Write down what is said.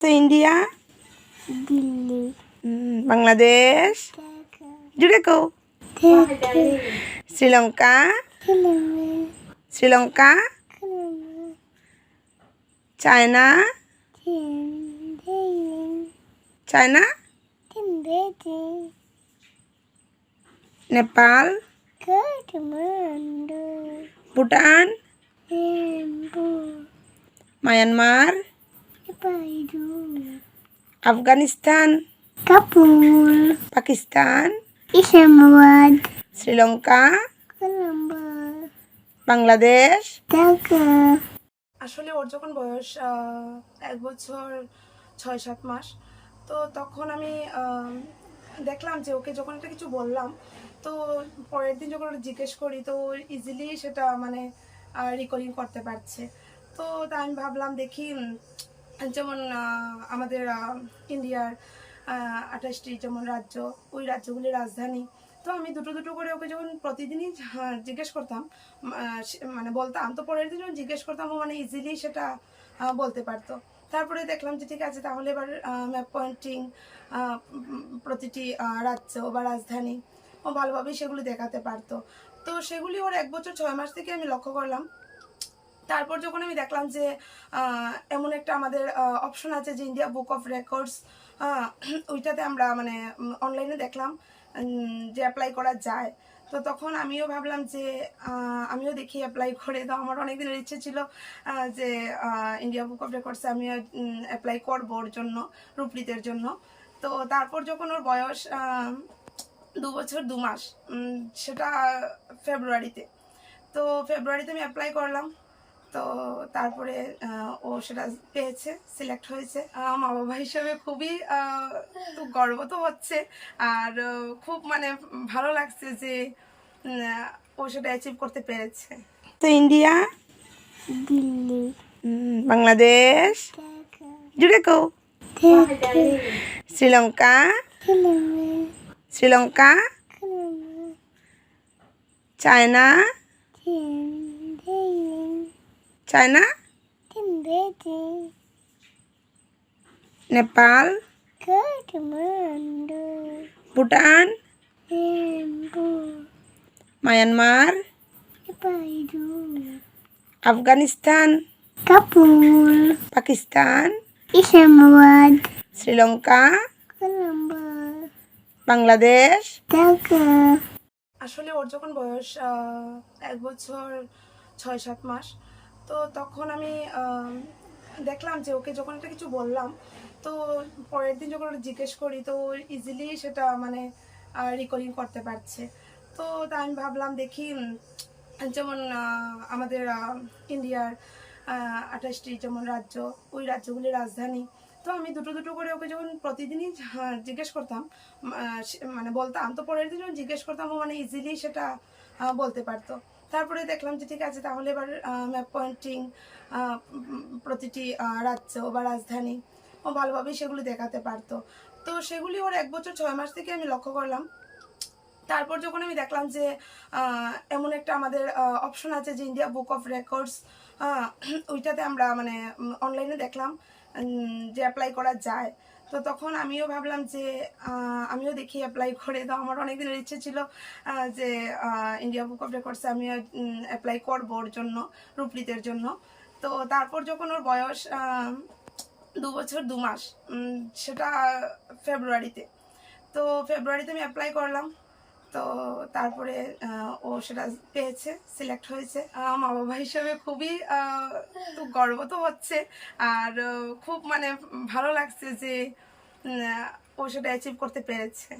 তো ইন্ডিয়া, দিল্লি, বাংলাদেশ, জুড়ে কো, Sri Lanka, Sri Lanka, China, China, Nepal, Bhutan, Myanmar, Afghanistan, Kabul, Pakistan, Islamabad, Sri Lanka, Colombo, Bangladesh. Dhaka. আসলে ওর যখন বয়স 1 বছর 6-7 মাস, তো তখন আমি দেখলাম যে ওকে যখন একটা কিছু বললাম, তো পরের দিন যখন ওটা জিজ্ঞেস করি তো ইজিলি সেটা মানে রিকলিং করতে পারছে। তো তাই আমি ভাবলাম দেখি যেমন আমাদের ইন্ডিয়ার 28টি যেমন রাজ্য, ওই রাজ্যগুলির রাজধানী। তো আমি দুটো দুটো করে ওকে যখন প্রতিদিনই জিজ্ঞেস করতাম, মানে বলতাম, তো পরের দিন যখন জিজ্ঞেস করতাম ও মানে ইজিলি সেটা বলতে পারতো। তারপরে দেখলাম যে ঠিক আছে, তাহলে এবার ম্যাপ পয়েন্টিং, প্রতিটি রাজ্য বা রাজধানী ও ভালোভাবেই সেগুলি দেখাতে পারতো। তো সেগুলি ওর 1 বছর 6 মাস থেকে আমি লক্ষ্য করলাম। তারপর যখন আমি দেখলাম যে এমন একটা আমাদের অপশন আছে যে ইন্ডিয়া বুক অফ রেকর্ডস, ওইটাতে আমরা মানে অনলাইনে দেখলাম যে অ্যাপ্লাই করা যায়। তো তখন আমিও ভাবলাম যে আমিও দেখি অ্যাপ্লাই করে। তো আমার অনেক দিনের ইচ্ছে ছিল যে ইন্ডিয়া বুক অফ রেকর্ডসে আমিও অ্যাপ্লাই করবো ওর জন্য, রূপরীতের জন্য। তো তারপর যখন ওর বয়স 2 বছর 2 মাস, সেটা ফেব্রুয়ারিতে, তো ফেব্রুয়ারিতে আমি অ্যাপ্লাই করলাম। তো তারপরে ও সেটা পেয়েছে, সিলেক্ট হয়েছে। মা বাবা হিসেবে খুবই তো গর্ব তো হচ্ছে, আর খুব মানে ভালো লাগছে যে ও সেটা অ্যাচিভ করতে পেরেছে। তো ইন্ডিয়া, দিল্লি, বাংলাদেশ, জুড়ে কো, Sri Lanka, Sri Lanka, China, China, Nepal, Bhutan, Myanmar, Afghanistan, Kabul, Pakistan, Islamabad, Sri Lanka, Colombo, Bangladesh. Dhaka. আসলে ওর যখন বয়স 1 বছর 6-7 মাস, তো তখন আমি দেখলাম যে ওকে যখন একটা কিছু বললাম, তো পরের দিন যখন ওটা জিজ্ঞেস করি তো ইজিলি সেটা মানে রিকলিং করতে পারছে। তো তাই আমি ভাবলাম দেখি যেমন আমাদের ইন্ডিয়ার 28টি যেমন রাজ্য, ওই রাজ্যগুলির রাজধানী। তো আমি দুটো দুটো করে ওকে যখন প্রতিদিনই জিজ্ঞেস করতাম, মানে বলতাম, তো পরের দিন যখন জিজ্ঞেস করতাম ও মানে ইজিলি সেটা বলতে পারতো। তারপরে দেখলাম যে ঠিক আছে, তাহলে এবার ম্যাপ পয়েন্টিং, প্রতিটি রাজ্য বা রাজধানী ও ভালোভাবেই সেগুলি দেখাতে পারতো। তো সেগুলি ওর 1 বছর 6 মাস থেকে আমি লক্ষ্য করলাম। তারপর যখন আমি দেখলাম যে এমন একটা আমাদের অপশন আছে যে ইন্ডিয়া বুক অফ রেকর্ডস, ওইটাতে আমরা মানে অনলাইনে দেখলাম যে অ্যাপ্লাই করা যায়। তো তখন আমিও ভাবলাম যে আমিও দেখি অ্যাপ্লাই করে। তো আমার অনেক দিনের ইচ্ছে ছিল যে ইন্ডিয়া বুক অফ রেকর্ডসে আমিও অ্যাপ্লাই করবো ওর জন্য, রূপরীতের জন্য। তো তারপর যখন ওর বয়স 2 বছর 2 মাস, সেটা ফেব্রুয়ারিতে, তো ফেব্রুয়ারিতে আমি অ্যাপ্লাই করলাম। তো তারপরে ও সেটা পেয়েছে, সিলেক্ট হয়েছে। মা বাবা হিসেবে খুবই তো গর্ব তো হচ্ছে, আর খুব মানে ভালো লাগছে যে ও সেটা অ্যাচিভ করতে পেরেছে।